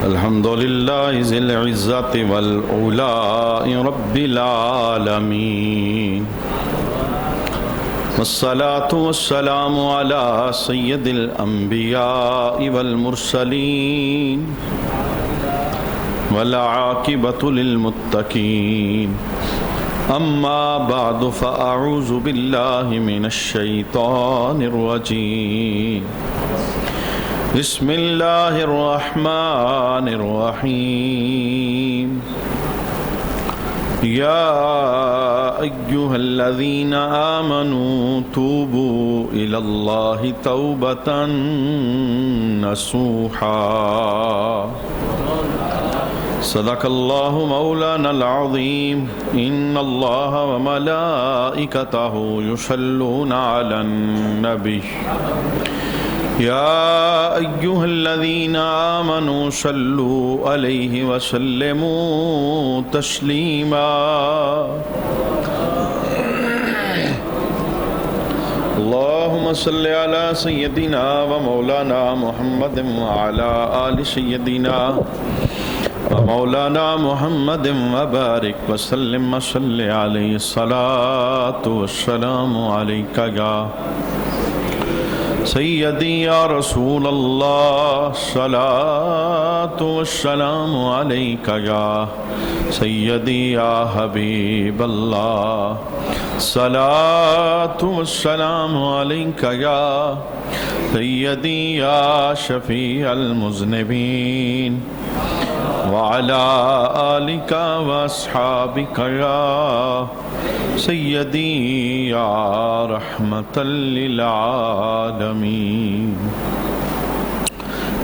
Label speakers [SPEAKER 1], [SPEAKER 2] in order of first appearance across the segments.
[SPEAKER 1] الحمد لله ذي العزة والعلاء رب العالمين والصلاة والسلام على سيد الأنبياء والمرسلين والعاقبة للمتقين أما بعد فأعوذ بالله من الشيطان الرجيم بسم الله الرحمن الرحيم يا أيها الذين آمنوا توبوا إلى الله توبة نصوحا صدق الله مولانا العظيم إن الله وملائكته يصلون على النبي يا أيها الذين آمنوا صلوا عليه وسلموا تسليما اللهم صل على سيدنا ومولانا محمد وعلى آل سيدنا ومولانا محمد وبارك وسلم وصل عليه الصلاة والسلام عليك يا سيدي يا رسول الله الصلاة والسلام عليك يا سيدي يا حبيب الله الصلاة والسلام عليك يا سيدي يا شفيع المذنبين وعلى آلك وأصحابك يا سیدی یا رحمت للعالمین۔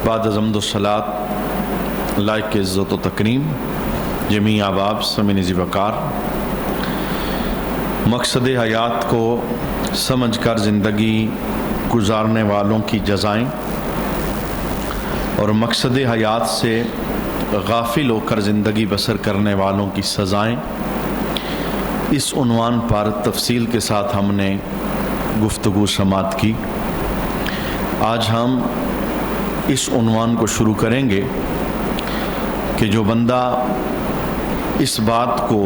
[SPEAKER 1] بعد از حمد و صلاۃ لائق عزت و تکریم جمیع احباب سمعین ذی وقار، مقصد حیات کو سمجھ کر زندگی گزارنے والوں کی جزائیں اور مقصد حیات سے غافل ہو کر زندگی بسر کرنے والوں کی سزائیں، اس عنوان پر تفصیل کے ساتھ ہم نے گفتگو سماعت کی۔ آج ہم اس عنوان کو شروع کریں گے کہ جو بندہ اس بات کو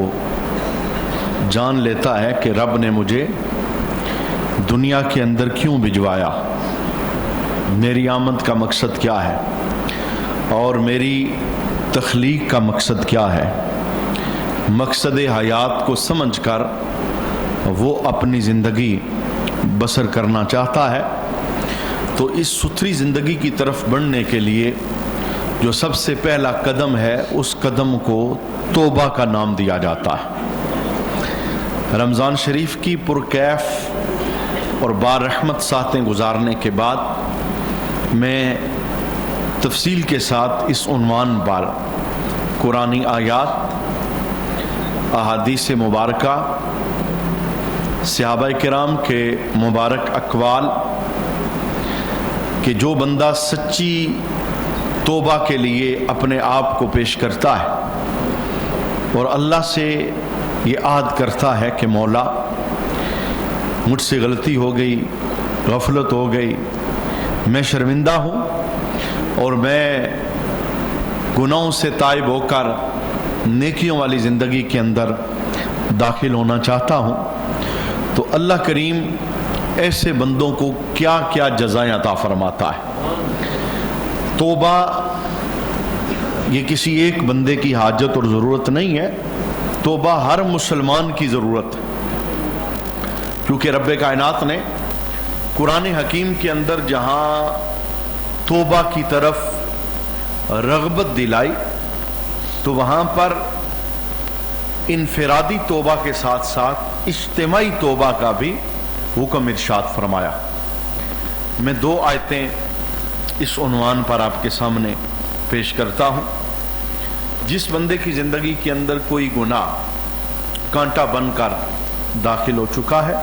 [SPEAKER 1] جان لیتا ہے کہ رب نے مجھے دنیا کے اندر کیوں بھجوایا، میری آمد کا مقصد کیا ہے اور میری تخلیق کا مقصد کیا ہے، مقصد حیات کو سمجھ کر وہ اپنی زندگی بسر کرنا چاہتا ہے، تو اس ستھری زندگی کی طرف بڑھنے کے لیے جو سب سے پہلا قدم ہے اس قدم کو توبہ کا نام دیا جاتا ہے۔ رمضان شریف کی پرکیف اور بارحمت ساتیں گزارنے کے بعد میں تفصیل کے ساتھ اس عنوان پر قرآنی آیات، احادیث مبارکہ، صحابہ کرام کے مبارک اقوال کہ جو بندہ سچی توبہ کے لیے اپنے آپ کو پیش کرتا ہے اور اللہ سے یہ عہد کرتا ہے کہ مولا مجھ سے غلطی ہو گئی، غفلت ہو گئی، میں شرمندہ ہوں اور میں گناہوں سے تائب ہو کر نیکیوں والی زندگی کے اندر داخل ہونا چاہتا ہوں، تو اللہ کریم ایسے بندوں کو کیا کیا جزائیں عطا فرماتا ہے۔ توبہ یہ کسی ایک بندے کی حاجت اور ضرورت نہیں ہے، توبہ ہر مسلمان کی ضرورت ہے، کیونکہ رب کائنات نے قرآن حکیم کے اندر جہاں توبہ کی طرف رغبت دلائی تو وہاں پر انفرادی توبہ کے ساتھ ساتھ اجتماعی توبہ کا بھی حکم ارشاد فرمایا۔ میں دو آیتیں اس عنوان پر آپ کے سامنے پیش کرتا ہوں۔ جس بندے کی زندگی کے اندر کوئی گناہ کانٹا بن کر داخل ہو چکا ہے،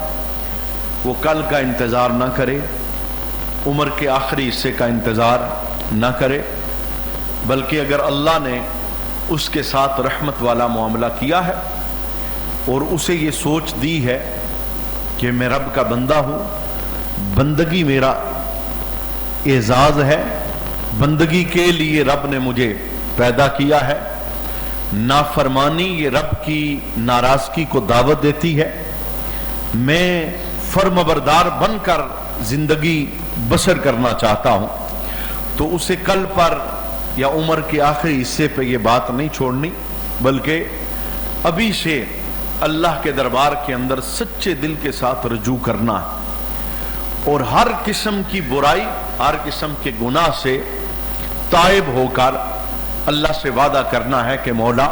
[SPEAKER 1] وہ کل کا انتظار نہ کرے، عمر کے آخری حصے کا انتظار نہ کرے، بلکہ اگر اللہ نے اس کے ساتھ رحمت والا معاملہ کیا ہے اور اسے یہ سوچ دی ہے کہ میں رب کا بندہ ہوں، بندگی میرا اعزاز ہے، بندگی کے لیے رب نے مجھے پیدا کیا ہے، نافرمانی یہ رب کی ناراضگی کو دعوت دیتی ہے، میں فرمانبردار بن کر زندگی بسر کرنا چاہتا ہوں، تو اسے کل پر یا عمر کے آخری حصے پہ یہ بات نہیں چھوڑنی، بلکہ ابھی سے اللہ کے دربار کے اندر سچے دل کے ساتھ رجوع کرنا ہے، اور ہر قسم کی برائی، ہر قسم کے گناہ سے تائب ہو کر اللہ سے وعدہ کرنا ہے کہ مولا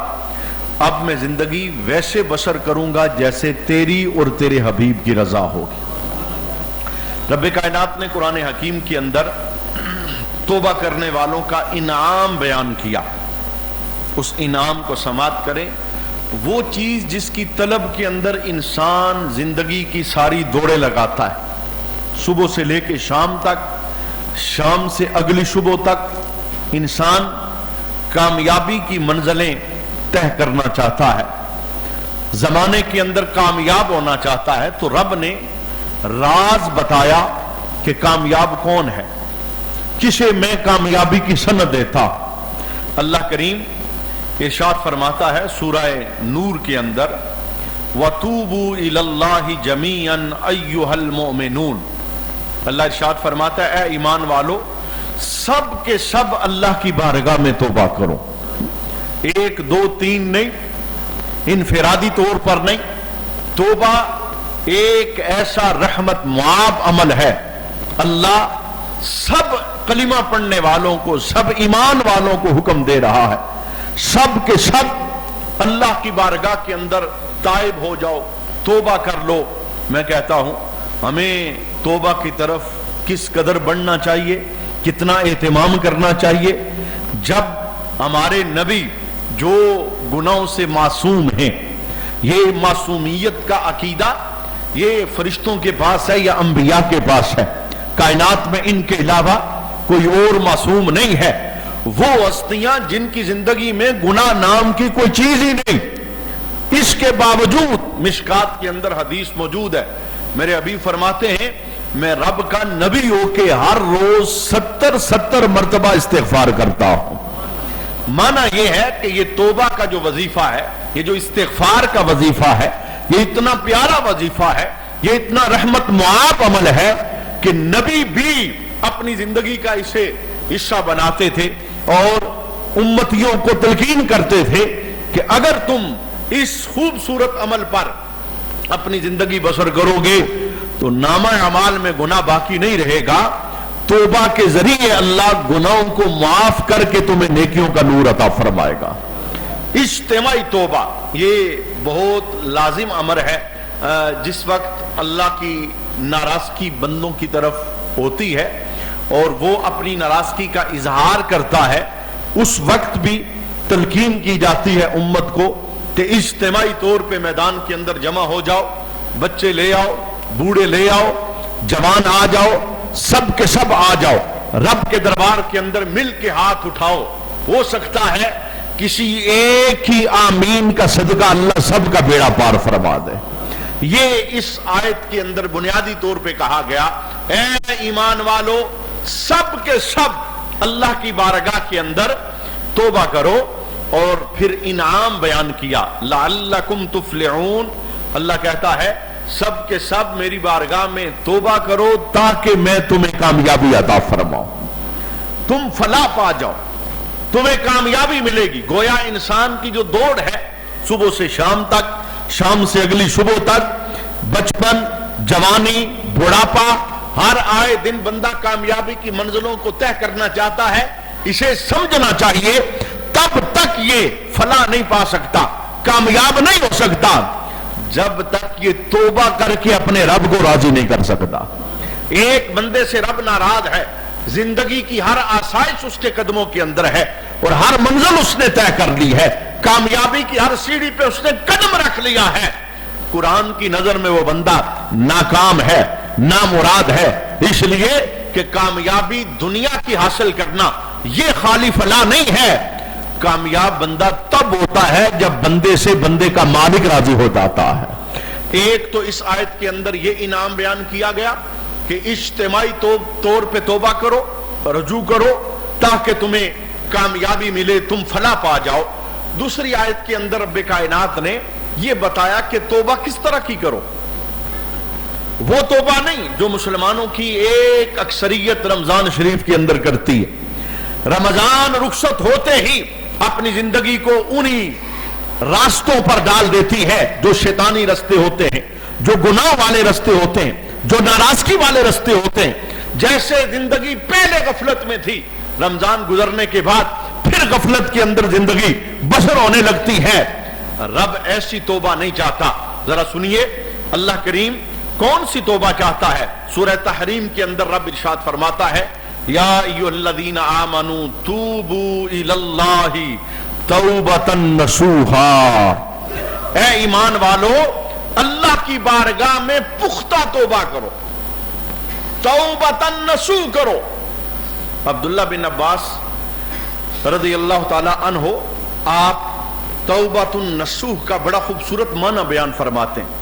[SPEAKER 1] اب میں زندگی ویسے بسر کروں گا جیسے تیری اور تیرے حبیب کی رضا ہوگی۔ رب کائنات نے قرآن حکیم کے اندر توبہ کرنے والوں کا انعام بیان کیا، اس انعام کو سماعت کریں۔ وہ چیز جس کی طلب کے اندر انسان زندگی کی ساری دوڑیں لگاتا ہے، صبح سے لے کے شام تک، شام سے اگلی صبح تک انسان کامیابی کی منزلیں طے کرنا چاہتا ہے، زمانے کے اندر کامیاب ہونا چاہتا ہے، تو رب نے راز بتایا کہ کامیاب کون ہے، کسے میں کامیابی کی سند دیتا۔ اللہ کریم ارشاد فرماتا ہے سورہ نور کے اندر وَتُوبُوا إِلَى اللَّهِ جَمِيعًا أَيُّهَا الْمُؤْمِنُونَ، اللہ ارشاد فرماتا ہے اے ایمان والو سب کے سب اللہ کی بارگاہ میں توبہ کرو، ایک دو تین نہیں، انفرادی طور پر نہیں، توبہ ایک ایسا رحمت معاب عمل ہے، اللہ سب کلمہ پڑھنے والوں کو، سب ایمان والوں کو حکم دے رہا ہے، سب کے سب اللہ کی بارگاہ کے اندر تائب ہو جاؤ، توبہ کر لو۔ میں کہتا ہوں ہمیں توبہ کی طرف کس قدر بڑھنا چاہیے، کتنا اہتمام کرنا چاہیے، جب ہمارے نبی جو گناہوں سے معصوم ہیں، یہ معصومیت کا عقیدہ یہ فرشتوں کے پاس ہے یا انبیاء کے پاس ہے، کائنات میں ان کے علاوہ کوئی اور معصوم نہیں ہے، وہ ہستیاں جن کی زندگی میں گناہ نام کی کوئی چیز ہی نہیں، اس کے باوجود مشکات کے اندر حدیث موجود ہے، میرے حبیب فرماتے ہیں میں رب کا نبی ہو کے ہر روز 70 مرتبہ استغفار کرتا ہوں۔ معنی یہ ہے کہ یہ توبہ کا جو وظیفہ ہے، یہ جو استغفار کا وظیفہ ہے، یہ اتنا پیارا وظیفہ ہے، یہ اتنا رحمت معاب عمل ہے کہ نبی بھی اپنی زندگی کا اسے حصہ بناتے تھے اور امتیوں کو تلقین کرتے تھے کہ اگر تم اس خوبصورت عمل پر اپنی زندگی بسر کرو گے تو نامہ اعمال میں گناہ باقی نہیں رہے گا، توبہ کے ذریعے اللہ گناہوں کو معاف کر کے تمہیں نیکیوں کا نور عطا فرمائے گا۔ اجتماعی توبہ یہ بہت لازم امر ہے، جس وقت اللہ کی ناراضگی بندوں کی طرف ہوتی ہے اور وہ اپنی ناراضگی کا اظہار کرتا ہے، اس وقت بھی تلقین کی جاتی ہے امت کو کہ اجتماعی طور پہ میدان کے اندر جمع ہو جاؤ، بچے لے آؤ، بوڑھے لے آؤ، جوان آ جاؤ، سب کے سب آ جاؤ، رب کے دربار کے اندر مل کے ہاتھ اٹھاؤ۔ ہو سکتا ہے کسی ایک ہی آمین کا صدقہ اللہ سب کا بیڑا پار فرما دے۔ یہ اس آیت کے اندر بنیادی طور پہ کہا گیا اے ایمان والو سب کے سب اللہ کی بارگاہ کے اندر توبہ کرو، اور پھر انعام بیان کیا لعلکم تفلحون، اللہ کہتا ہے سب کے سب میری بارگاہ میں توبہ کرو تاکہ میں تمہیں کامیابی عطا فرماؤں، تم فلاح پا جاؤ، تمہیں کامیابی ملے گی۔ گویا انسان کی جو دوڑ ہے صبح سے شام تک، شام سے اگلی صبح تک، بچپن، جوانی، بڑھاپا، ہر آئے دن بندہ کامیابی کی منزلوں کو طے کرنا چاہتا ہے، اسے سمجھنا چاہیے تب تک یہ فلاح نہیں پا سکتا، کامیاب نہیں ہو سکتا جب تک یہ توبہ کر کے اپنے رب کو راضی نہیں کر سکتا۔ ایک بندے سے رب ناراض ہے، زندگی کی ہر آسائش اس کے قدموں کے اندر ہے اور ہر منزل اس نے طے کر لی ہے، کامیابی کی ہر سیڑھی پہ اس نے قدم رکھ لیا ہے، قرآن کی نظر میں وہ بندہ ناکام ہے، نامراد ہے، اس لیے کہ کامیابی دنیا کی حاصل کرنا یہ خالی فلاح نہیں ہے، کامیاب بندہ تب ہوتا ہے جب بندے سے بندے کا مالک راضی ہو جاتا ہے۔ ایک تو اس آیت کے اندر یہ انعام بیان کیا گیا کہ اجتماعی طور پہ توبہ کرو، رجوع کرو تاکہ تمہیں کامیابی ملے، تم فلاح پا جاؤ۔ دوسری آیت کے اندر رب کائنات نے یہ بتایا کہ توبہ کس طرح کی کرو۔ وہ توبہ نہیں جو مسلمانوں کی ایک اکثریت رمضان شریف کے اندر کرتی ہے، رمضان رخصت ہوتے ہی اپنی زندگی کو انہی راستوں پر ڈال دیتی ہے جو شیطانی رستے ہوتے ہیں، جو گناہ والے رستے ہوتے ہیں، جو ناراضگی والے رستے ہوتے ہیں۔ جیسے زندگی پہلے غفلت میں تھی، رمضان گزرنے کے بعد پھر غفلت کے اندر زندگی بسر ہونے لگتی ہے۔ رب ایسی توبہ نہیں چاہتا۔ ذرا سنیے اللہ کریم کون سی توبہ چاہتا ہے۔ سورہ تحریم کے اندر رب ارشاد فرماتا ہے یا ایھا الذین آمنوا توبوا الی اللہ توبۃ نصوحا، اے ایمان والو اللہ کی بارگاہ میں پختہ توبہ کرو، توبۃ نصوح کرو۔ عبداللہ بن عباس رضی اللہ تعالی عنہ آپ توبۃ النصوح کا بڑا خوبصورت معنی بیان فرماتے ہیں،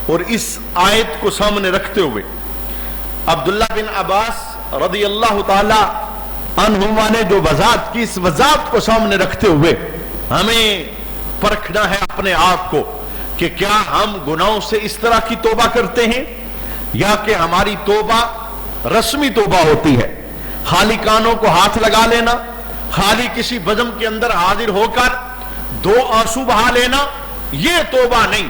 [SPEAKER 1] اور اس آیت کو سامنے رکھتے ہوئے عبداللہ بن عباس رضی اللہ تعالی عنہما نے جو وضاحت کی، اس وضاحت کو سامنے رکھتے ہوئے ہمیں پرکھنا ہے اپنے آپ کو کہ کیا ہم گناہوں سے اس طرح کی توبہ کرتے ہیں، یا کہ ہماری توبہ رسمی توبہ ہوتی ہے، خالی کانوں کو ہاتھ لگا لینا، خالی کسی بزم کے اندر حاضر ہو کر دو آنسو بہا لینا، یہ توبہ نہیں۔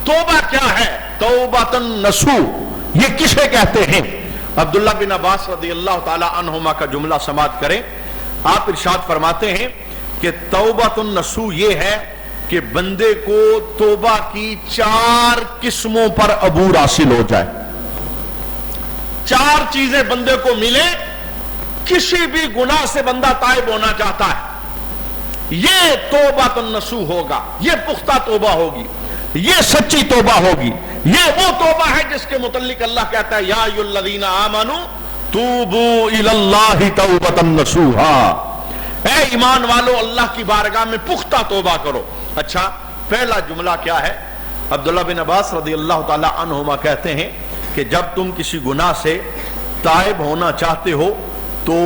[SPEAKER 1] توبہ کیا ہے؟ توبۃ نصوح، یہ کسے کہتے ہیں؟ عبداللہ بن عباس رضی اللہ تعالی عنہما کا جملہ سماعت کریں۔ آپ ارشاد فرماتے ہیں کہ توبۃ النصوح یہ ہے کہ بندے کو توبہ کی 4 قسموں پر عبور حاصل ہو جائے، 4 چیزیں بندے کو ملے، کسی بھی گناہ سے بندہ تائب ہونا چاہتا ہے، یہ توبۃ النصوح ہوگا، یہ پختہ توبہ ہوگی، یہ سچی توبہ ہوگی۔ یہ وہ توبہ ہے جس کے متعلق اللہ کہتا ہے یا ایھا الذین آمنوا توبوا الی اللہ توبۃ نصوحا، اے ایمان والو اللہ کی بارگاہ میں پختہ توبہ کرو۔ اچھا، پہلا جملہ کیا ہے؟ عبداللہ بن عباس رضی اللہ تعالی عنہما کہتے ہیں کہ جب تم کسی گناہ سے تائب ہونا چاہتے ہو تو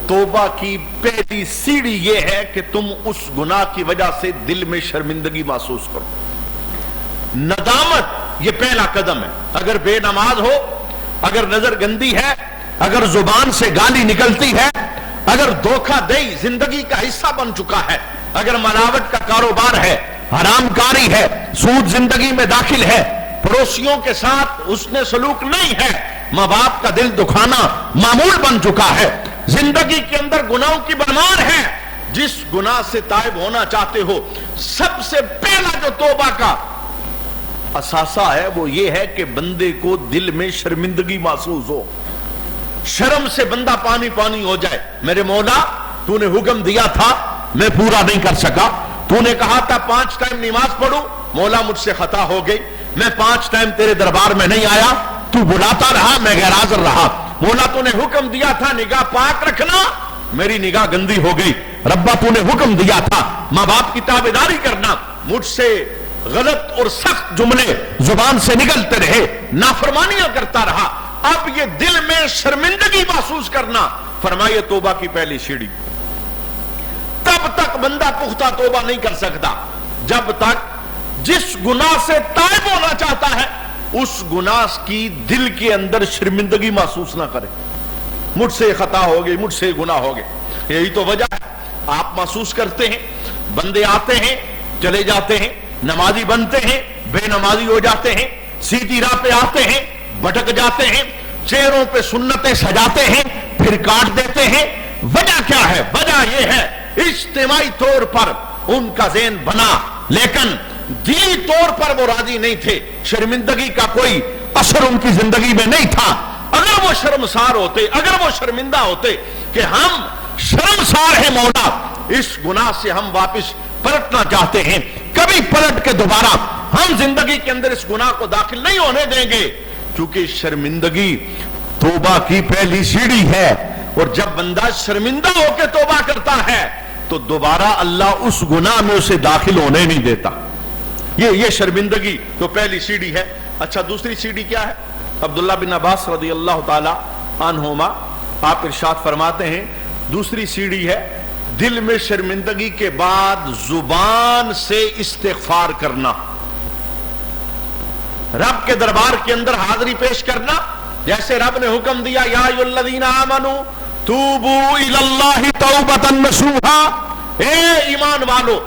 [SPEAKER 1] توبہ کی پہلی سیڑھی یہ ہے کہ تم اس گناہ کی وجہ سے دل میں شرمندگی محسوس کرو، ندامت، یہ پہلا قدم ہے۔ اگر بے نماز ہو، اگر نظر گندی ہے، اگر زبان سے گالی نکلتی ہے، اگر دھوکہ دہی زندگی کا حصہ بن چکا ہے، اگر ملاوٹ کا کاروبار ہے، حرام کاری ہے، سود زندگی میں داخل ہے، پڑوسیوں کے ساتھ حسن سلوک نہیں ہے، ماں باپ کا دل دکھانا معمول بن چکا ہے، زندگی کے اندر گناہوں کی بھرمار ہے، جس گناہ سے تائب ہونا چاہتے ہو سب سے پہلا جو توبہ کا اساسہ ہے وہ یہ ہے کہ بندے کو دل میں شرمندگی محسوس ہو، شرم سے بندہ پانی پانی ہو جائے۔ میرے مولا تو نے حکم دیا تھا میں پورا نہیں کر سکا، تو نے کہا تھا 5 ٹائم نماز پڑھوں، مولا مجھ سے خطا ہو گئی، میں 5 ٹائم تیرے دربار میں نہیں آیا، تو بلاتا رہا میں غیر حاضر رہا، مولا تو نے حکم دیا تھا نگاہ پاک رکھنا، میری نگاہ گندی ہو گئی، ربا تو نے حکم دیا تھا ماں باپ کی تابعداری کرنا، مجھ سے غلط اور سخت جملے زبان سے نکلتے رہے، نافرمانیاں کرتا رہا، اب یہ دل میں شرمندگی محسوس کرنا، فرمائیے توبہ کی پہلی سیڑھی۔ تب تک بندہ پختہ توبہ نہیں کر سکتا جب تک جس گناہ سے تائب ہونا چاہتا ہے اس گناہ کی دل کے اندر شرمندگی محسوس نہ کرے، مجھ سے خطا ہو گئی، مجھ سے گناہ ہو گئے۔ یہی تو وجہ ہے آپ محسوس کرتے ہیں بندے آتے ہیں چلے جاتے ہیں، نمازی بنتے ہیں بے نمازی ہو جاتے ہیں، سیدھی راہ پہ آتے ہیں بھٹک جاتے ہیں، چہروں پہ سنتیں سجاتے ہیں پھر کاٹ دیتے ہیں۔ وجہ کیا ہے؟ وجہ یہ ہے اجتماعی طور پر ان کا ذہن بنا لیکن دلی طور پر وہ راضی نہیں تھے، شرمندگی کا کوئی اثر ان کی زندگی میں نہیں تھا۔ اگر وہ شرمسار ہوتے، اگر وہ شرمندہ ہوتے کہ ہم شرمسار ہیں مولا، اس گناہ سے ہم واپس پلٹنا چاہتے ہیں، کبھی پلٹ کے دوبارہ ہم زندگی کے اندر اس گناہ کو داخل نہیں ہونے دیں گے، کیونکہ شرمندگی توبہ کی پہلی سیڑھی ہے، اور جب بندہ شرمندہ ہو کے توبہ کرتا ہے تو دوبارہ اللہ اس گناہ میں اسے داخل ہونے نہیں دیتا۔ یہ شرمندگی تو پہلی سیڑھی ہے۔ اچھا، دوسری سیڑھی کیا ہے؟ عبداللہ بن عباس رضی اللہ تعالی عنہما آپ ارشاد فرماتے ہیں دوسری سیڑھی ہے دل میں شرمندگی کے بعد زبان سے استغفار کرنا، رب کے دربار کے اندر حاضری پیش کرنا، جیسے رب نے حکم دیا یا ایھا الذین آمنوا توبوا الی اللہ توبۃ نصوحا، اے ایمان والو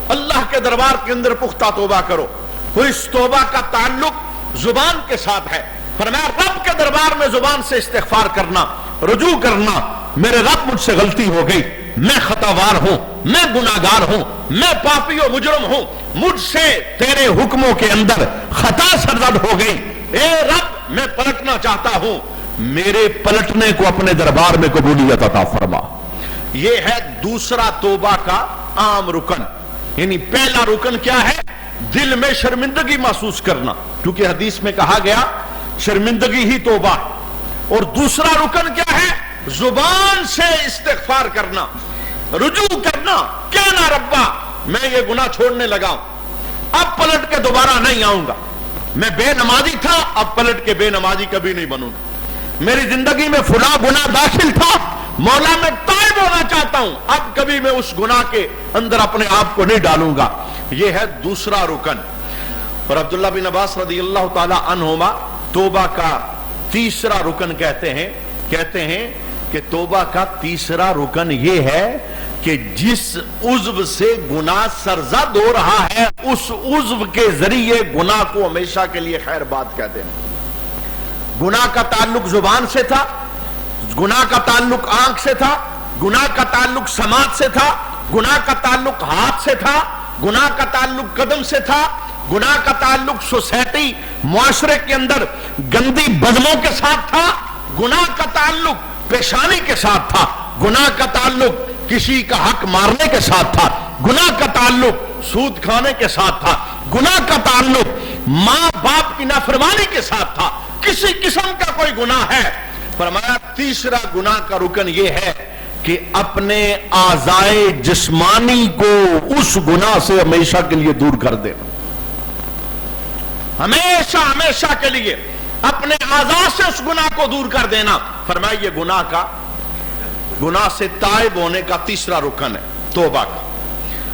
[SPEAKER 1] اللہ کے دربار کے اندر پختہ توبہ کرو۔ تو اس توبہ کا تعلق زبان کے ساتھ ہے۔ فرمایا رب کے دربار میں زبان سے استغفار کرنا، رجوع کرنا، میرے رب مجھ سے غلطی ہو گئی، میں خطاوار ہوں، میں گناہگار ہوں، میں پاپی و مجرم ہوں، مجھ سے تیرے حکموں کے اندر خطا سرزد ہو گئی، اے رب میں پلٹنا چاہتا ہوں، میرے پلٹنے کو اپنے دربار میں قبولیت عطا فرما۔ یہ ہے دوسرا توبہ کا عام رکن۔ یعنی پہلا رکن کیا ہے؟ دل میں شرمندگی محسوس کرنا، کیونکہ حدیث میں کہا گیا شرمندگی ہی توبہ۔ اور دوسرا رکن کیا ہے؟ زبان سے استغفار کرنا، رجوع کرنا، کیا نہ ربا میں یہ گناہ چھوڑنے لگا ہوں، اب پلٹ کے دوبارہ نہیں آؤں گا، میں بے نمازی تھا اب پلٹ کے بے نمازی کبھی نہیں بنوں گا، میری زندگی میں فلاں گناہ داخل تھا مولا میں تائب ہونا چاہتا ہوں، اب کبھی میں اس گناہ کے اندر اپنے آپ کو نہیں ڈالوں گا۔ یہ ہے دوسرا رکن۔ اور عبداللہ بن عباس رضی اللہ تعالی عنہما توبہ کا تیسرا رکن کہتے ہیں کہ توبہ کا تیسرا رکن یہ ہے کہ جس عضو سے گناہ سرزد ہو رہا ہے اس عضو کے ذریعے گناہ کو ہمیشہ کے لیے خیر بات کہتے ہیں۔ گناہ کا تعلق زبان سے تھا، گناہ کا تعلق آنکھ سے تھا، گناہ کا تعلق سماعت سے تھا، گناہ کا تعلق ہاتھ سے تھا، گناہ کا تعلق قدم سے تھا، گناہ کا تعلق سوسائٹی معاشرے کے اندر گندی بدموں کے ساتھ تھا، گناہ کا تعلق پیشانی کے ساتھ تھا، گناہ کا تعلق کسی کا حق مارنے کے ساتھ تھا، گناہ کا تعلق سود کھانے کے ساتھ تھا، گناہ کا تعلق ماں باپ کی نافرمانی کے ساتھ تھا، کسی قسم کا کوئی گناہ ہے۔ فرمایا تیسرا گناہ کا رکن یہ ہے کہ اپنے اعضائے جسمانی کو اس گناہ سے ہمیشہ کے لیے دور کر دینا، ہمیشہ کے لیے اپنے اعضاء سے اس گناہ کو دور کر دینا۔ فرمایا یہ گناہ سے تائب ہونے کا تیسرا رکن ہے توبہ کا۔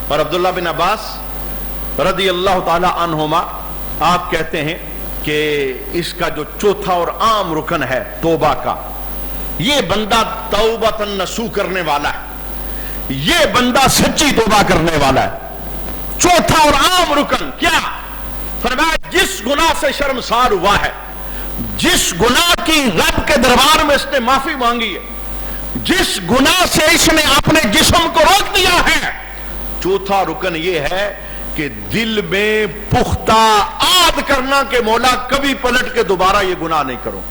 [SPEAKER 1] اور عبداللہ بن عباس رضی اللہ تعالی عنہما آپ کہتے ہیں کہ اس کا جو چوتھا اور عام رکن ہے توبہ کا، یہ بندہ توبۃ نصوح کرنے والا ہے، یہ بندہ سچی توبہ کرنے والا ہے۔ چوتھا اور عام رکن کیا؟ فرمایا جس گناہ سے شرمسار ہوا ہے، جس گناہ کی رب کے دربار میں اس نے معافی مانگی ہے، جس گناہ سے اس نے اپنے جسم کو روک دیا ہے، چوتھا رکن یہ ہے کہ دل میں پختہ عہد کرنا کہ مولا کبھی پلٹ کے دوبارہ یہ گناہ نہیں کروں۔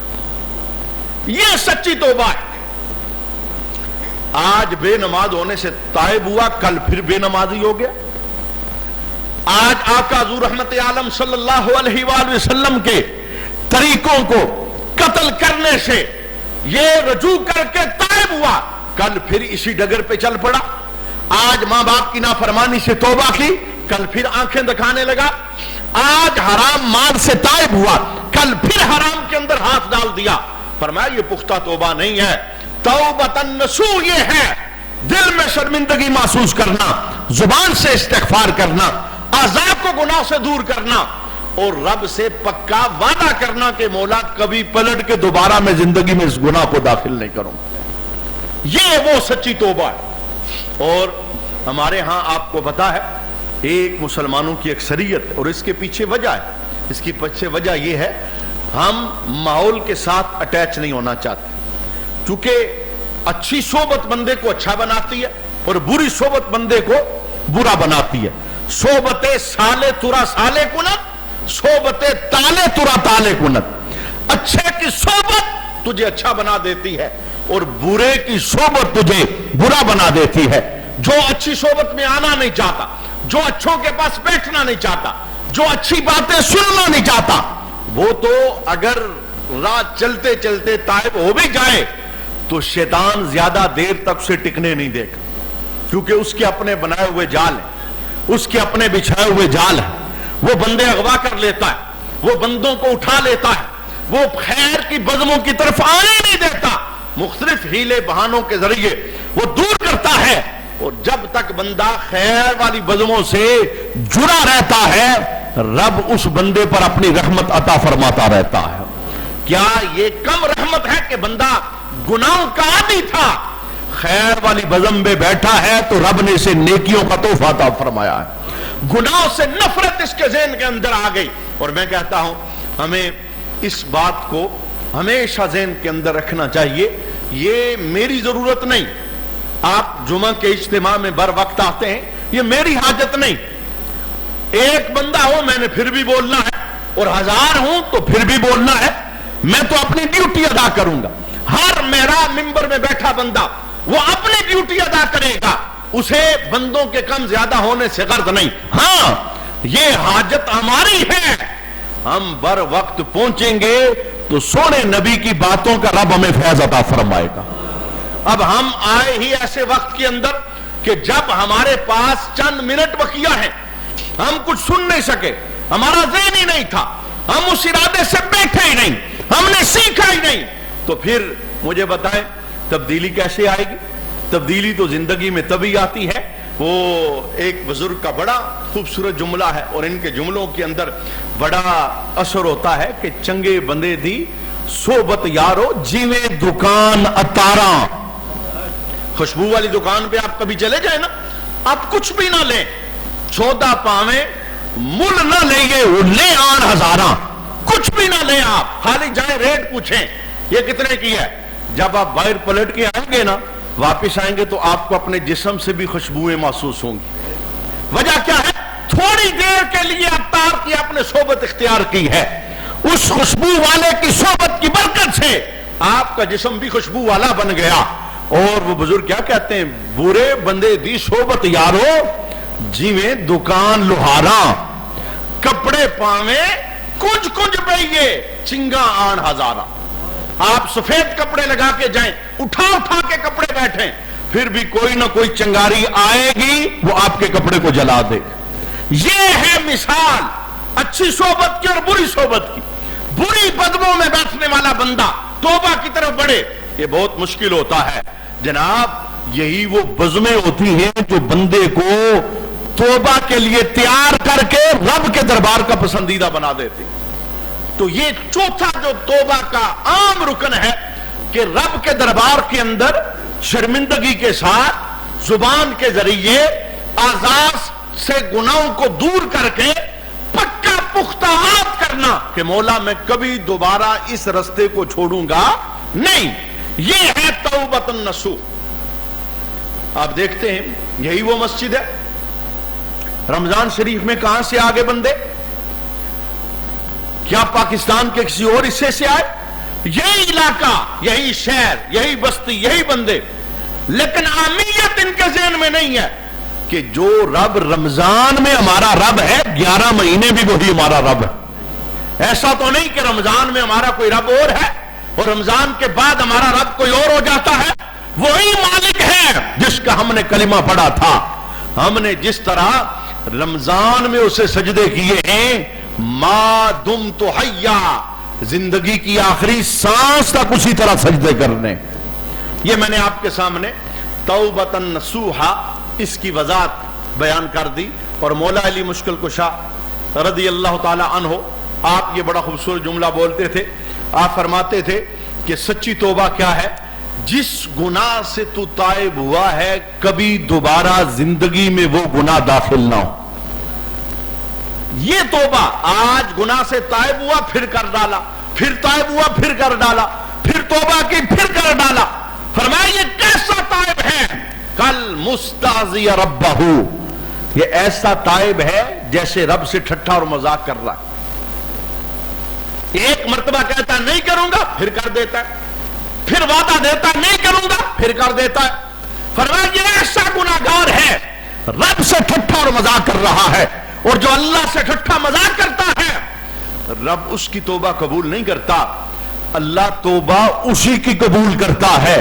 [SPEAKER 1] یہ سچی توبہ ہے۔ آج بے نماز ہونے سے تائب ہوا، کل پھر بے نمازی ہو گیا۔ آج آقا حضور رحمت عالم صلی اللہ علیہ وآلہ وسلم کے طریقوں کو قتل کرنے سے یہ رجوع کر کے تائب ہوا، کل پھر اسی ڈگر پہ چل پڑا۔ آج ماں باپ کی نافرمانی سے توبہ کی، کل پھر آنکھیں دکھانے لگا۔ آج حرام مال سے تائب ہوا، کل پھر حرام کے اندر ہاتھ ڈال دیا۔ فرمایا یہ پختہ توبہ نہیں ہے۔ توبۃ نصوح یہ ہے دل میں شرمندگی محسوس کرنا، زبان سے استغفار کرنا، اعضاء کو گناہ سے دور کرنا، اور رب سے پکا وعدہ کرنا کہ مولا کبھی پلٹ کے دوبارہ میں زندگی میں اس گناہ کو داخل نہیں کروں۔ یہ وہ سچی توبہ ہے۔ اور ہمارے ہاں آپ کو پتا ہے ایک مسلمانوں کی اکثریت ہے، اور اس کے پیچھے وجہ ہے، اس کی پیچھے وجہ یہ ہے ہم ماحول کے ساتھ اٹیچ نہیں ہونا چاہتے، چونکہ اچھی صحبت بندے کو اچھا بناتی ہے اور بری صحبت بندے کو برا بناتی ہے۔ صحبت سالے ترا سالے کنت، صحبت تالے ترا تالے کنت۔ اچھے کی صحبت تجھے اچھا بنا دیتی ہے اور برے کی صحبت تجھے برا بنا دیتی ہے۔ جو اچھی صحبت میں آنا نہیں چاہتا، جو اچھوں کے پاس بیٹھنا نہیں چاہتا، جو اچھی باتیں سننا نہیں چاہتا، وہ تو اگر رات چلتے چلتے تائب ہو بھی جائے تو شیطان زیادہ دیر تک اسے ٹکنے نہیں دے گا، کیونکہ اس کے اپنے بنائے ہوئے جال ہیں، اس کے اپنے بچھائے ہوئے جال ہیں۔ وہ بندے اغوا کر لیتا ہے، وہ بندوں کو اٹھا لیتا ہے، وہ خیر کی بدموں کی طرف آنے نہیں دیتا۔ مختلف ہیلے بہانوں کے ذریعے وہ دور کرتا ہے، اور جب تک بندہ خیر والی بزموں سے جڑا رہتا ہے رب اس بندے پر اپنی رحمت عطا فرماتا رہتا ہے۔ کیا یہ کم رحمت ہے کہ بندہ گناہوں کا عادی تھا، خیر والی بزم میں بیٹھا ہے تو رب نے اسے نیکیوں کا تحفہ عطا فرمایا ہے، گناہوں سے نفرت اس کے ذہن کے اندر آ گئی۔ اور میں کہتا ہوں ہمیں اس بات کو ہمیشہ ذہن کے اندر رکھنا چاہیے، یہ میری ضرورت نہیں، آپ جمعہ کے اجتماع میں بر وقت آتے ہیں، یہ میری حاجت نہیں، ایک بندہ ہوں میں نے پھر بھی بولنا ہے، اور 1000 ہوں تو پھر بھی بولنا ہے، میں تو اپنی ڈیوٹی ادا کروں گا۔ ہر میرا ممبر میں بیٹھا بندہ وہ اپنی ڈیوٹی ادا کرے گا، اسے بندوں کے کم زیادہ ہونے سے غرض نہیں۔ ہاں یہ حاجت ہماری ہے، ہم بر وقت پہنچیں گے تو سونے نبی کی باتوں کا رب ہمیں فیض عطا فرمائے گا۔ اب ہم آئے ہی ایسے وقت کے اندر کہ جب ہمارے پاس چند منٹ بقیہ ہیں، ہم کچھ سن نہیں سکے، ہمارا ذہن ہی نہیں تھا، ہم اس ارادے سے بیٹھے ہی نہیں، ہم نے سیکھا ہی نہیں، تو پھر مجھے بتائیں تبدیلی کیسے آئے گی؟ تبدیلی تو زندگی میں تبھی آتی ہے۔ وہ ایک بزرگ کا بڑا خوبصورت جملہ ہے، اور ان کے جملوں کے اندر بڑا اثر ہوتا ہے کہ چنگے بندے دی صحبت یارو جیویں دکان اتاراں۔ خوشبو والی دکان پہ آپ کبھی چلے جائیں نا، آپ کچھ بھی نہ لیں، 14 پاویں مل نہ لیں، وہ لے آن 1000، کچھ بھی نہ لیں، آپ خالی جائیں ریٹ پوچھیں یہ کتنے کی ہے۔ جب آپ باہر پلٹ کے آئیں گے نا، واپس آئیں گے تو آپ کو اپنے جسم سے بھی خوشبوئیں محسوس ہوں گی۔ وجہ کیا ہے؟ تھوڑی دیر کے لیے عطار کی آپ نے صحبت اختیار کی ہے، اس خوشبو والے کی صحبت کی برکت سے آپ کا جسم بھی خوشبو والا بن گیا۔ اور وہ بزرگ کیا کہتے ہیں؟ برے بندے دی صحبت یارو جیویں دکان لوہاراں، کپڑے پاویں کچھ کچھ پہیے چنگا آن 1000۔ آپ سفید کپڑے لگا کے جائیں، اٹھا اٹھا کے کپڑے بیٹھیں، پھر بھی کوئی نہ کوئی چنگاری آئے گی وہ آپ کے کپڑے کو جلا دے۔ یہ ہے مثال اچھی صحبت کی اور بری صحبت کی۔ بری بدبوں میں بیٹھنے والا بندہ توبہ کی طرف بڑھے، یہ بہت مشکل ہوتا ہے جناب۔ یہی وہ بزمیں ہوتی ہیں جو بندے کو توبہ کے لیے تیار کر کے رب کے دربار کا پسندیدہ بنا دیتی۔ تو یہ چوتھا جو توبہ کا عام رکن ہے کہ رب کے دربار کے اندر شرمندگی کے ساتھ زبان کے ذریعے اعضاء سے گناہوں کو دور کر کے پکا پختہ عہد کرنا کہ مولا میں کبھی دوبارہ اس رستے کو چھوڑوں گا نہیں۔ یہ ہے توبۃ النصوح۔ آپ دیکھتے ہیں یہی وہ مسجد ہے، رمضان شریف میں کہاں سے آگے بندے؟ کیا پاکستان کے کسی اور حصے سے آئے؟ یہی علاقہ، یہی شہر، یہی بستی، یہی بندے، لیکن عامیت ان کے ذہن میں نہیں ہے کہ جو رب رمضان میں ہمارا رب ہے 11 مہینے بھی وہی ہمارا رب ہے۔ ایسا تو نہیں کہ رمضان میں ہمارا کوئی رب اور ہے اور رمضان کے بعد ہمارا رب کوئی اور ہو جاتا ہے۔ وہی مالک ہے جس کا ہم نے کلمہ پڑھا تھا۔ ہم نے جس طرح رمضان میں اسے سجدے کیے ہیں، ما دمت حیا، زندگی کی آخری سانس تک اسی طرح سجدے کرنے۔ یہ میں نے آپ کے سامنے توبۃ نصوحہ اس کی وضاحت بیان کر دی۔ اور مولا علی مشکل کشا رضی اللہ تعالی عنہ آپ یہ بڑا خوبصورت جملہ بولتے تھے، آپ فرماتے تھے کہ سچی توبہ کیا ہے؟ جس گناہ سے تو تائب ہوا ہے کبھی دوبارہ زندگی میں وہ گناہ داخل نہ ہو۔ یہ توبہ، آج گناہ سے تائب ہوا پھر کر ڈالا، پھر تائب ہوا پھر کر ڈالا، پھر توبہ کی پھر کر ڈالا۔ فرمایا یہ کیسا تائب ہے؟ کل مستعزی ربہ، یہ ایسا تائب ہے جیسے رب سے ٹھٹھا اور مذاق کر رہا ہے۔ ایک مرتبہ کہتا ہے نہیں کروں گا، پھر کر دیتا ہے، پھر وعدہ دیتا ہے نہیں کروں گا، پھر کر دیتا ہے۔ فرمایا یہ ایسا گناہگار ہے، رب سے ٹھٹھا اور مذاق کر رہا ہے، اور جو اللہ سے ٹھٹھا مذاق کرتا ہے رب اس کی توبہ قبول نہیں کرتا۔ اللہ توبہ اسی کی قبول کرتا ہے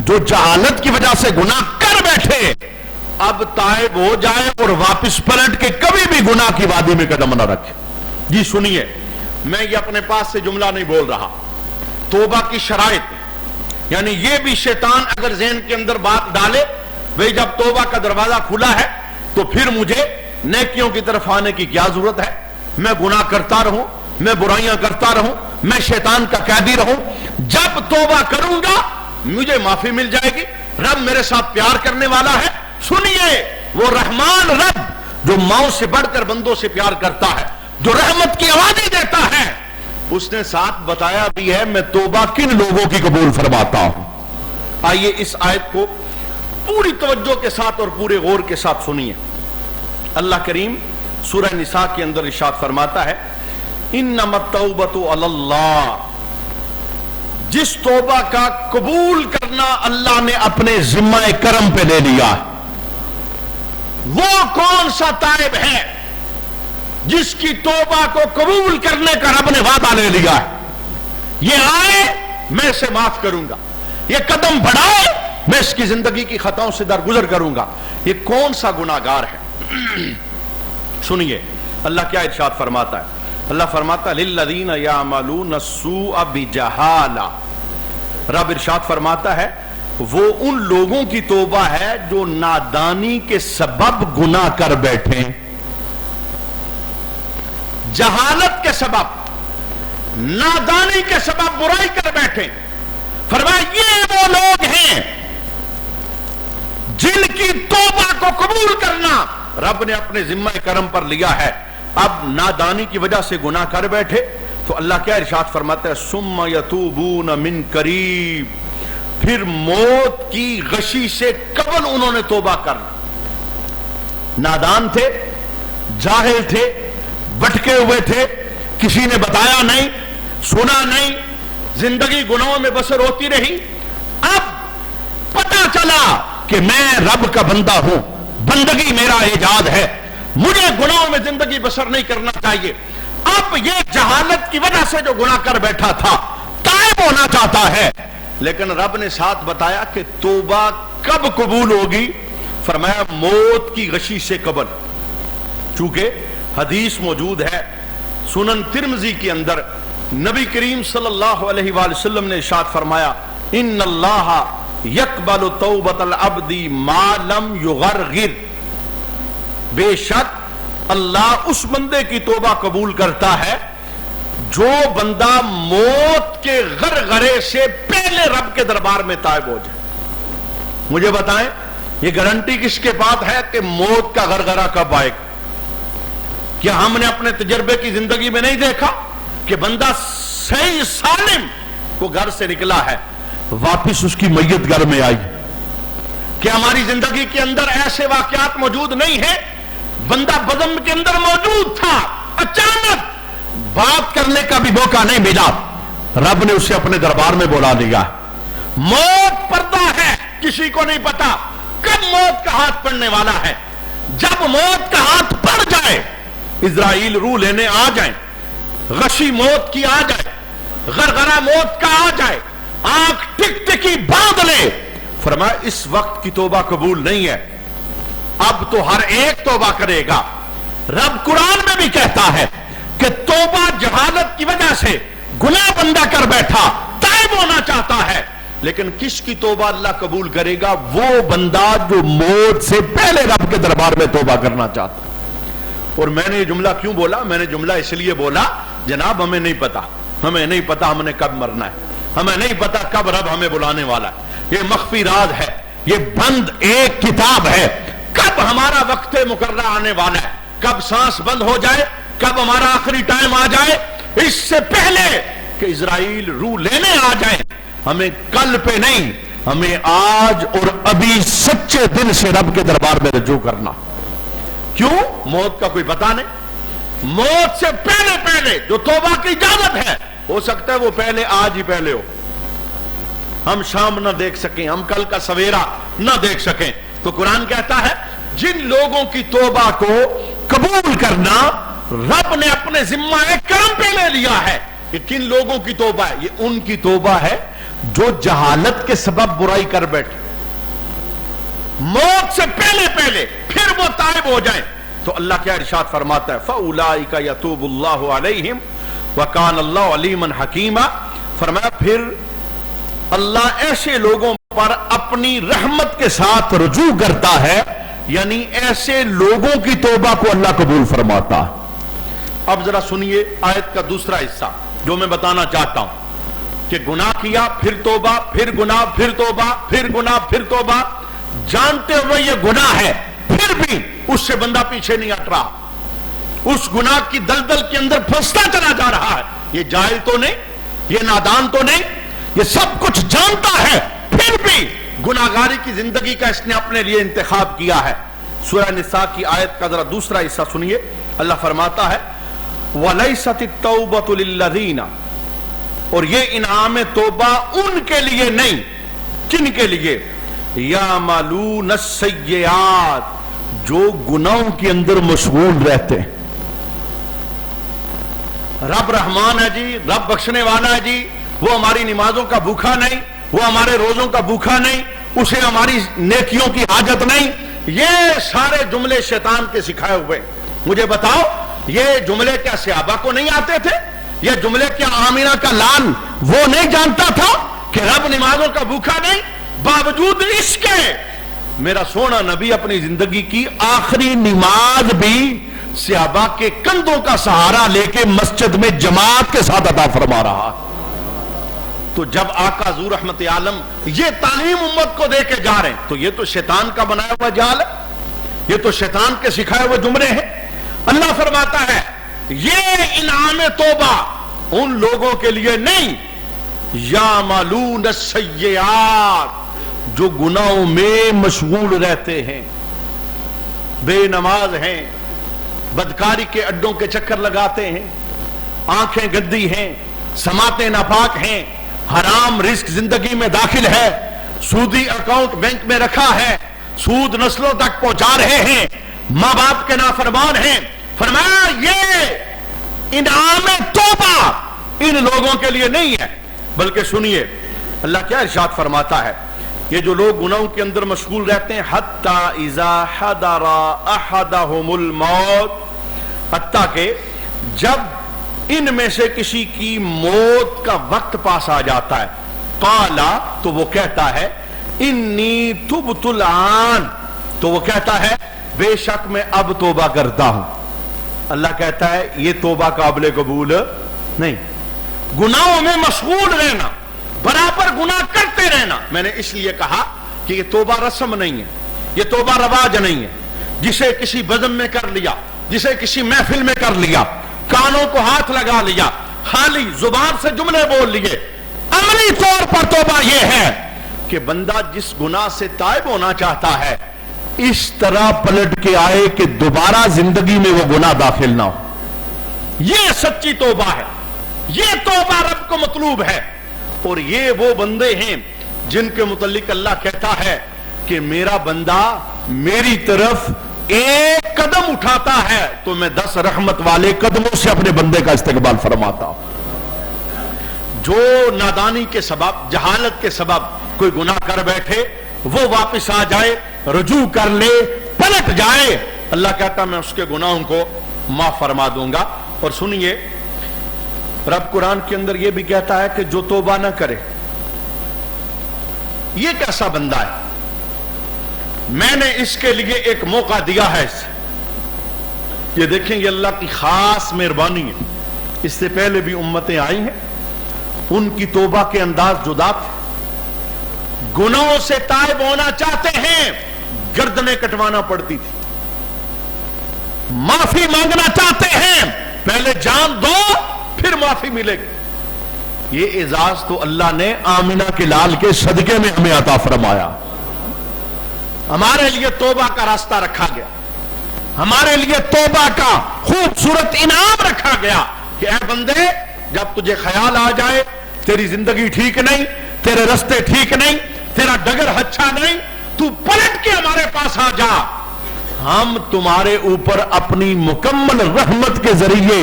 [SPEAKER 1] جو جہالت کی وجہ سے گناہ کر بیٹھے، اب تائب ہو جائے اور واپس پلٹ کے کبھی بھی گناہ کی وادی میں قدم نہ رکھے۔ جی سنیے، میں یہ اپنے پاس سے جملہ نہیں بول رہا، توبہ کی شرائط
[SPEAKER 2] یعنی یہ بھی شیطان اگر ذہن کے اندر بات ڈالے بھئی جب توبہ کا دروازہ کھلا ہے تو پھر مجھے نیکیوں کی طرف آنے کی کیا ضرورت ہے، میں گناہ کرتا رہوں، میں برائیاں کرتا رہوں، میں شیطان کا قیدی رہوں، جب توبہ کروں گا مجھے معافی مل جائے گی، رب میرے ساتھ پیار کرنے والا ہے۔ سنیے، وہ رحمان رب جو ماؤں سے بڑھ کر بندوں سے پیار کرتا ہے، جو رحمت کی آوازیں دیتا ہے، اس نے ساتھ بتایا بھی ہے میں توبہ کن لوگوں کی قبول فرماتا ہوں۔ آئیے اس آیت کو پوری توجہ کے ساتھ اور پورے غور کے ساتھ سنیے۔ اللہ کریم سورہ نساء کے اندر ارشاد فرماتا ہے انما التوبۃ علی اللہ، جس توبہ کا قبول کرنا اللہ نے اپنے ذمہ کرم پہ لے لیا، وہ کون سا تائب ہے جس کی توبہ کو قبول کرنے کا رب نے وعدہ لے لیا ہے، یہ آئے میں اسے معاف کروں گا، یہ قدم بڑھائے میں اس کی زندگی کی خطاؤں سے درگزر کروں گا۔ یہ کون سا گناہگار ہے؟ سنیے اللہ کیا ارشاد فرماتا ہے۔ اللہ فرماتا ہے للذین یعملون السوء بجہالہ، رب ارشاد فرماتا ہے وہ ان لوگوں کی توبہ ہے جو نادانی کے سبب گناہ کر بیٹھیں، جہالت کے سبب، نادانی کے سبب برائی کر بیٹھیں۔ فرمایا یہ وہ لوگ ہیں جن کی توبہ کو قبول کرنا رب نے اپنے ذمہ کرم پر لیا ہے، اب نادانی کی وجہ سے گناہ کر بیٹھے تو اللہ کیا ارشاد فرماتا ہے ثم یتوبون من قریب، پھر موت کی غشی سے قبل انہوں نے توبہ کرنا۔ نادان تھے، جاہل تھے، بٹکے ہوئے تھے، کسی نے بتایا نہیں، سنا نہیں، زندگی گناہوں میں بسر ہوتی رہی، اب پتہ چلا کہ میں رب کا بندہ ہوں، بندگی میرا ایجاد ہے، مجھے گناہوں میں زندگی بسر نہیں کرنا چاہیے۔ اب یہ جہالت کی وجہ سے جو گناہ کر بیٹھا تھا تائب ہونا چاہتا ہے، لیکن رب نے ساتھ بتایا کہ توبہ کب قبول ہوگی؟ فرمایا موت کی غشی سے قبل۔ چونکہ حدیث موجود ہے سنن ترمذی کے اندر، نبی کریم صلی اللہ علیہ وآلہ وسلم نے ارشاد فرمایا ان اللہ یقبل توبۃ العبد ما لم یغرغر، بے شک اللہ اس بندے کی توبہ قبول کرتا ہے جو بندہ موت کے غرغرے سے پہلے رب کے دربار میں تائب ہو جائے۔ مجھے بتائیں یہ گارنٹی کس کے پاس ہے کہ موت کا غرغرہ کب آئے گا؟ کیا ہم نے اپنے تجربے کی زندگی میں نہیں دیکھا کہ بندہ صحیح سالم کو گھر سے نکلا ہے، واپس اس کی میت گھر میں آئی؟ کہ ہماری زندگی کے اندر ایسے واقعات موجود نہیں ہیں؟ بندہ بدن کے اندر موجود تھا، اچانک بات کرنے کا بھی موقع نہیں ملا، رب نے اسے اپنے دربار میں بلا لیا۔ موت پردہ ہے، کسی کو نہیں پتا کب موت کا ہاتھ پڑنے والا ہے۔ جب موت کا ہاتھ پڑ جائے، اسرائیل روح لینے آ جائیں، غشی موت کی آ جائے، غرغرہ موت کا آ جائے، آنکھ ٹک ٹکی باندھ لے، فرمایا اس وقت کی توبہ قبول نہیں ہے، اب تو ہر ایک توبہ کرے گا۔ رب قرآن میں بھی کہتا ہے کہ توبہ جہالت کی وجہ سے گناہ بندہ کر بیٹھا، تائب ہونا چاہتا ہے، لیکن کس کی توبہ اللہ قبول کرے گا؟ وہ بندہ جو موت سے پہلے رب کے دربار میں توبہ کرنا چاہتا ہے۔ اور میں نے یہ جملہ کیوں بولا؟ میں نے جملہ اس لیے بولا جناب ہمیں نہیں پتا، ہمیں نہیں پتا ہم نے کب مرنا ہے، ہمیں نہیں پتا کب رب ہمیں بلانے والا ہے، یہ مخفی راز ہے، یہ بند ایک کتاب ہے، کب ہمارا وقت مقررہ آنے والا ہے، کب سانس بند ہو جائے، کب ہمارا آخری ٹائم آ جائے، اس سے پہلے کہ اسرائیل روح لینے آ جائے، ہمیں کل پہ نہیں، ہمیں آج اور ابھی سچے دل سے رب کے دربار میں رجوع کرنا۔ کیوں؟ موت کا کوئی پتہ نہیں، موت سے پہلے پہلے جو توبہ کی اجازت ہے، ہو سکتا ہے وہ پہلے آج ہی پہلے ہو، ہم شام نہ دیکھ سکیں، ہم کل کا سویرا نہ دیکھ سکیں۔ تو قرآن کہتا ہے جن لوگوں کی توبہ کو قبول کرنا رب نے اپنے ذمہ کرم پہ لے لیا ہے، کہ کن لوگوں کی توبہ ہے؟ یہ ان کی توبہ ہے جو جہالت کے سبب برائی کر بیٹھے، موت سے پہلے پہلے پھر وہ تائب ہو جائیں تو اللہ کیا ارشاد فرماتا ہے فَأُولَٰئِكَ يَتُوبُ اللَّهُ عَلَيْهِمْ وَكَانَ اللَّهُ عَلِيمًا حَكِيمًا۔ فرمایا پھر اللہ ایسے لوگوں پر اپنی رحمت کے ساتھ رجوع کرتا ہے، یعنی ایسے لوگوں کی توبہ کو اللہ قبول فرماتا ہے۔ اب ذرا سنیے آیت کا دوسرا حصہ جو میں بتانا چاہتا ہوں کہ گناہ کیا، پھر توبہ، پھر گناہ، پھر توبہ، پھر گناہ، پھر توبہ، جانتے ہوئے یہ گناہ ہے پھر بھی اس سے بندہ پیچھے نہیں ہٹ رہا، اس گناہ کی دلدل کے اندر پھنستا چلا جا رہا ہے۔ یہ جاہل تو نہیں، یہ نادان تو نہیں، یہ سب کچھ جانتا ہے پھر بھی گناہگاری کی زندگی کا اس نے اپنے لیے انتخاب کیا ہے۔ سورہ نساء کی آیت کا ذرا دوسرا حصہ سنیے، اللہ فرماتا ہے وَلَيْسَتِ التَّوْبَةُ لِلَّذِينَ، اور یہ انعام توبہ ان کے لیے نہیں، کن کے لیے؟ یعملون السیئات، جو گناہوں کے اندر مشغول رہتے ہیں۔ رب رحمان ہے جی، رب بخشنے والا ہے جی، وہ ہماری نمازوں کا بھوکا نہیں، وہ ہمارے روزوں کا بھوکا نہیں، اسے ہماری نیکیوں کی حاجت نہیں، یہ سارے جملے شیطان کے سکھائے ہوئے۔ مجھے بتاؤ یہ جملے کیا صحابہ کو نہیں آتے تھے؟ یہ جملے کیا آمینہ کا لال وہ نہیں جانتا تھا کہ رب نمازوں کا بھوکا نہیں؟ باوجود اس کے میرا سونا نبی اپنی زندگی کی آخری نماز بھی صحابہ کے کندھوں کا سہارا لے کے مسجد میں جماعت کے ساتھ ادا فرما رہا۔ تو جب آقا حضور رحمت عالم یہ تعلیم امت کو دے کے جا رہے ہیں تو یہ تو شیطان کا بنایا ہوا جال ہے، یہ تو شیطان کے سکھائے ہوئے جملے ہیں۔ اللہ فرماتا ہے یہ انعام توبہ ان لوگوں کے لیے نہیں، یعملون السیئات، جو گناہوں میں مشغول رہتے ہیں، بے نماز ہیں، بدکاری کے اڈوں کے چکر لگاتے ہیں، آنکھیں گندی ہیں، سماعتیں ناپاک ہیں، حرام رزق زندگی میں داخل ہے، سودی اکاؤنٹ بینک میں رکھا ہے، سود نسلوں تک پہنچا رہے ہیں، ماں باپ کے نافرمان ہیں۔ فرمایا یہ انعام توبہ ان لوگوں کے لیے نہیں ہے، بلکہ سنیے اللہ کیا ارشاد فرماتا ہے، یہ جو لوگ گناہوں کے اندر مشغول رہتے ہیں، حتی اذا حضر احدہم الموت، حتیٰ کہ جب ان میں سے کسی کی موت کا وقت پاس آ جاتا ہے، قالا، تو وہ کہتا ہے انی تبت الآن، تو وہ کہتا ہے بے شک میں اب توبہ کرتا ہوں۔ اللہ کہتا ہے یہ توبہ قابل قبول نہیں۔ گناہوں میں مشغول رہنا، برابر گناہ کرتے رہنا، میں نے اس لیے کہا کہ یہ توبہ رسم نہیں ہے، یہ توبہ رواج نہیں ہے، جسے کسی بزم میں کر لیا، جسے کسی محفل میں کر لیا، کانوں کو ہاتھ لگا لیا، خالی زبان سے جملے بول لیے۔ عملی طور پر توبہ یہ ہے کہ بندہ جس گناہ سے تائب ہونا چاہتا ہے اس طرح پلٹ کے آئے کہ دوبارہ زندگی میں وہ گناہ داخل نہ ہو، یہ سچی توبہ ہے، یہ توبہ رب کو مطلوب ہے۔ اور یہ وہ بندے ہیں جن کے متعلق اللہ کہتا ہے کہ میرا بندہ میری طرف ایک قدم اٹھاتا ہے تو میں 10 رحمت والے قدموں سے اپنے بندے کا استقبال فرماتا ہوں۔ جو نادانی کے سبب، جہالت کے سبب کوئی گناہ کر بیٹھے، وہ واپس آ جائے، رجوع کر لے، پلٹ جائے، اللہ کہتا میں اس کے گناہوں کو معاف فرما دوں گا۔ اور سنیے رب قرآن کے اندر یہ بھی کہتا ہے کہ جو توبہ نہ کرے، یہ کیسا بندہ ہے؟ میں نے اس کے لیے ایک موقع دیا ہے اسے، یہ دیکھیں یہ اللہ کی خاص مہربانی ہے۔ اس سے پہلے بھی امتیں آئی ہیں، ان کی توبہ کے انداز جدا تھے، گناہوں سے تائب ہونا چاہتے ہیں گردنیں کٹوانا پڑتی تھی، معافی مانگنا چاہتے ہیں پہلے جان دو پھر معافی ملے گی۔ یہ اعزاز تو اللہ نے آمینہ کے لال کے صدقے میں ہمیں عطا فرمایا۔ ہمارے لیے توبہ کا راستہ رکھا گیا، ہمارے لیے توبہ کا خوبصورت انعام رکھا گیا کہ اے بندے جب تجھے خیال آ جائے تیری زندگی ٹھیک نہیں، تیرے رستے ٹھیک نہیں، تیرا ڈگر اچھا نہیں، تو پلٹ کے ہمارے پاس آ جا، ہم تمہارے اوپر اپنی مکمل رحمت کے ذریعے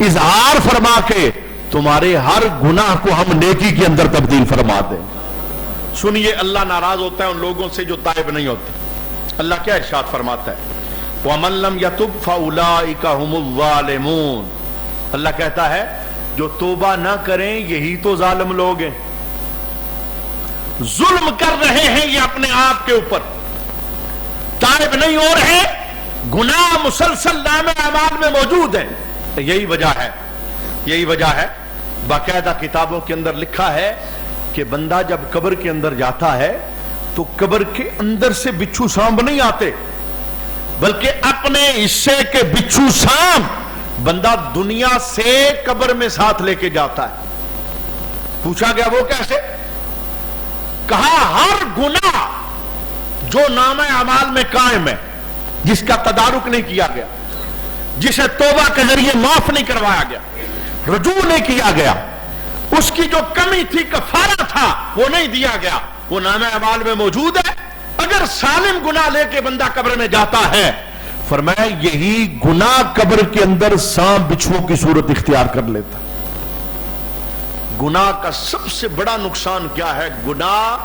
[SPEAKER 2] اظہار فرما کے تمہارے ہر گناہ کو ہم نیکی کے اندر تبدیل فرما دیں۔ سنیے اللہ ناراض ہوتا ہے ان لوگوں سے جو تائب نہیں ہوتے۔ اللہ کیا ارشاد فرماتا ہے وَمَن لَّمْ يَتُبْ فَأُولَٰئِكَ هُمُ الظَّالِمُونَ، اللہ کہتا ہے جو توبہ نہ کریں یہی تو ظالم لوگ ہیں۔ ظلم کر رہے ہیں یہ اپنے آپ کے اوپر، تائب نہیں ہو رہے، گناہ مسلسل نامہ اعمال میں موجود ہیں. یہی وجہ ہے باقاعدہ کتابوں کے اندر لکھا ہے کہ بندہ جب قبر کے اندر جاتا ہے تو قبر کے اندر سے بچھو سانپ نہیں آتے، بلکہ اپنے حصے کے بچھو سانپ بندہ دنیا سے قبر میں ساتھ لے کے جاتا ہے. پوچھا گیا وہ کیسے؟ کہا ہر گناہ جو نامہ اعمال میں قائم ہے، جس کا تدارک نہیں کیا گیا، جسے توبہ کے ذریعے معاف نہیں کروایا گیا، رجوع نہیں کیا گیا، اس کی جو کمی تھی کفارہ تھا وہ نہیں دیا گیا، وہ نامہ اعمال میں موجود ہے. اگر سالم گناہ لے کے بندہ قبر میں جاتا ہے، فرمایا یہی گناہ قبر کے اندر سانپ بچھو کی صورت اختیار کر لیتا. گناہ کا سب سے بڑا نقصان کیا ہے؟ گناہ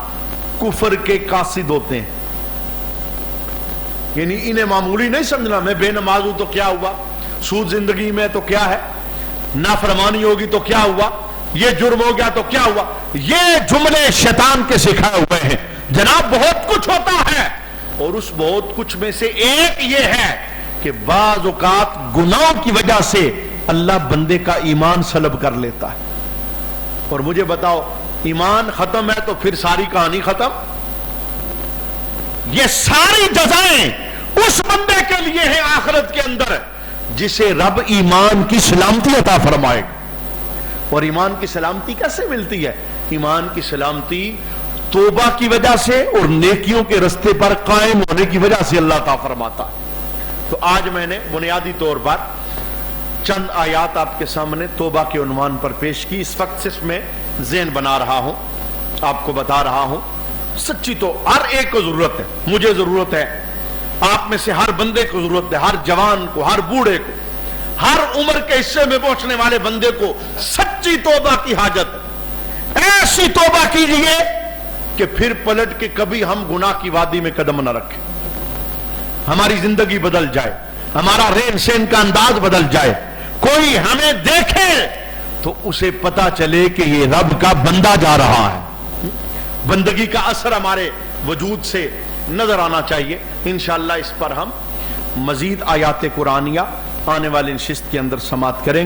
[SPEAKER 2] کفر کے قاصد ہوتے ہیں، یعنی انہیں معمولی نہیں سمجھنا، میں بے نماز ہوں تو کیا ہوا، سود زندگی میں تو کیا ہے، نافرمانی ہوگی تو کیا ہوا، یہ جرم ہو گیا تو کیا ہوا. یہ جملے شیطان کے سکھائے ہوئے ہیں. جناب بہت کچھ ہوتا ہے، اور اس بہت کچھ میں سے ایک یہ ہے کہ بعض اوقات گناہوں کی وجہ سے اللہ بندے کا ایمان سلب کر لیتا ہے. اور مجھے بتاؤ، ایمان ختم ہے تو پھر ساری کہانی ختم. یہ ساری جزائیں اس بندے کے لیے ہیں آخرت کے اندر جسے رب ایمان کی سلامتی عطا فرمائے گا. اور ایمان کی سلامتی کیسے ملتی ہے؟ ایمان کی سلامتی توبہ کی وجہ سے اور نیکیوں کے رستے پر قائم ہونے کی وجہ سے اللہ عطا فرماتا ہے. تو آج میں نے بنیادی طور پر چند آیات آپ کے سامنے توبہ کے عنوان پر پیش کی. اس وقت صرف میں ذہن بنا رہا ہوں، آپ کو بتا رہا ہوں. سچی تو ہر ایک کو ضرورت ہے، مجھے ضرورت ہے، آپ میں سے ہر بندے کو ضرورت ہے، ہر جوان کو، ہر بوڑھے کو، ہر عمر کے حصے میں پہنچنے والے بندے کو سچی توبہ کی حاجت ہے. ایسی توبہ کیجئے کہ پھر پلٹ کے کبھی ہم گناہ کی وادی میں قدم نہ رکھیں، ہماری زندگی بدل جائے، ہمارا رہن سہن کا انداز بدل جائے. کوئی ہمیں دیکھے تو اسے پتا چلے کہ یہ رب کا بندہ جا رہا ہے، بندگی کا اثر ہمارے وجود سے نظر آنا چاہیے. انشاءاللہ اس پر ہم مزید آیات قرآنیہ آنے والی نشست کے اندر سماعت کریں.